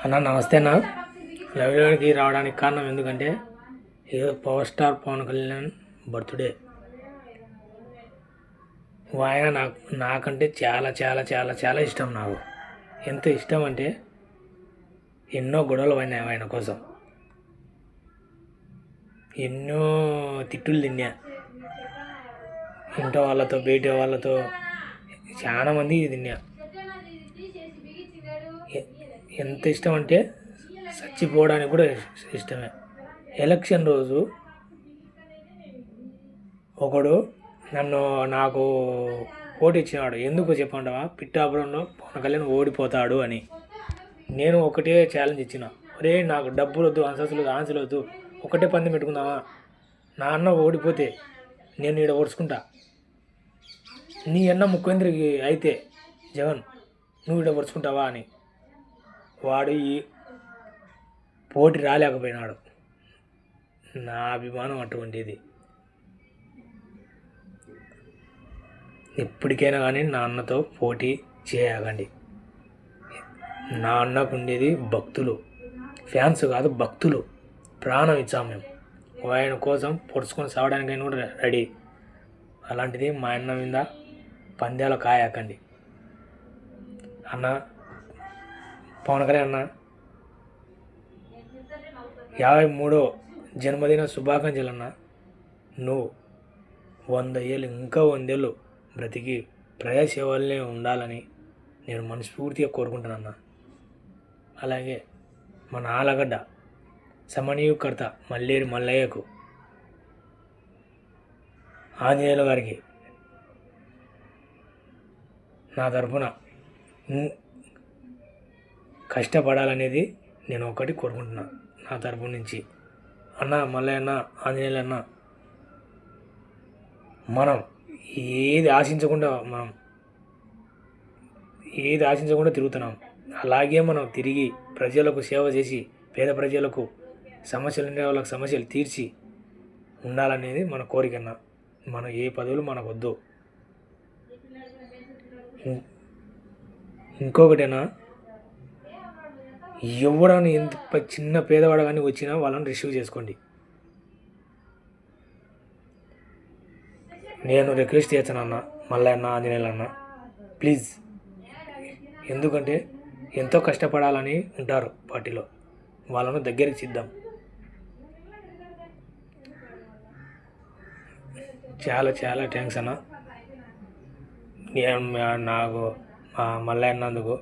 అన్న నమస్తే అన్న. లైవ్లోకి రావడానికి కారణం ఎందుకంటే ఏదో power star Pawan Kalyan birthday. ఆయన నాకంటే చాలా చాలా చాలా చాలా ఇష్టం. నాకు ఎంత ఇష్టం అంటే ఎన్నో గొడవలు పడినాయి ఆయన కోసం, ఎన్నో తిట్టులు తిన్నా, ఇంట్లో వాళ్ళతో బయట వాళ్ళతో చాలా మంది తిన్నా. ఎంత ఇష్టం అంటే చచ్చిపోవడానికి కూడా ఇష్టమే. ఎలక్షన్ రోజు ఒకడు నాకు ఓటు ఇచ్చినాడు. ఎందుకు చెప్పండవా, పిఠాపురంలో పవన్ కళ్యాణ్ ఓడిపోతాడు అని. నేను ఒకటే ఛాలెంజ్ ఇచ్చిన, ఒరే నాకు డబ్బులు వద్దు, ఆన్సర్లు వద్దు, ఒకటే పందెం పెట్టుకుందామా, నా అన్న ఓడిపోతే నేను ఈడ ఓడ్చుకుంటా, నీ అన్న ముఖ్యమంత్రికి అయితే జగన్ నువ్వు ఈడ ఓడ్చుకుంటావా అని. వాడు ఈ పోటీ రాలేకపోయినాడు. నా అభిమానం అటువంటిది. ఎప్పటికైనా కానీ నా అన్నతో పోటీ చేయకండి. నా అన్నకు ఉండేది భక్తులు, ఫ్యాన్స్ కాదు భక్తులు. ప్రాణం ఇచ్చాము మేము ఆయన కోసం, పొడుచుకొని సావడానికైనా కూడా రెడీ. అలాంటిది మా అన్న మీద పందాలు కాయకండి. అన్న పవన్ కళ్యాణ్ అన్న 53వ జన్మదిన శుభాకాంక్షలు అన్న. నువ్వు 100 ఏళ్ళు, ఇంకా 100 ఏళ్ళు బ్రతికి ప్రజాసేవలనే ఉండాలని నేను మనస్ఫూర్తిగా కోరుకుంటానన్న. అలాగే మన ఆలగడ్డ సమన్వయకర్త మల్లేరు మల్లయ్యకు, ఆంజనేయుల గారికి నా తరఫున కష్టపడాలనేది నేను ఒకటి కోరుకుంటున్నా నా తరఫు నుంచి. అన్న మల్లయ్య అన్న, ఆంజనేయులు అన్న, మనం ఏది ఆశించకుండా తిరుగుతున్నాం. అలాగే మనం తిరిగి ప్రజలకు సేవ చేసి, పేద ప్రజలకు సమస్యలు ఉండే వాళ్ళకి సమస్యలు తీర్చి ఉండాలనేది మన కోరికన్న. మనం ఏ పదవులు మనకు వద్దు. ఇంకొకటేనా, ఎవడని ఎంత చిన్న పేదవాడు కానీ వచ్చినా వాళ్ళని రిసీవ్ చేసుకోండి. నేను రిక్వెస్ట్ చేస్తానన్న, మల్లయ్య ఆంజనేయులు అన్న, ప్లీజ్. ఎందుకంటే ఎంతో కష్టపడాలని ఉంటారు పార్టీలో, వాళ్ళను దగ్గరికి చేద్దాం. చాలా చాలా థ్యాంక్స్ అన్న. నాకు మల్లయ్య అన్నందుకు.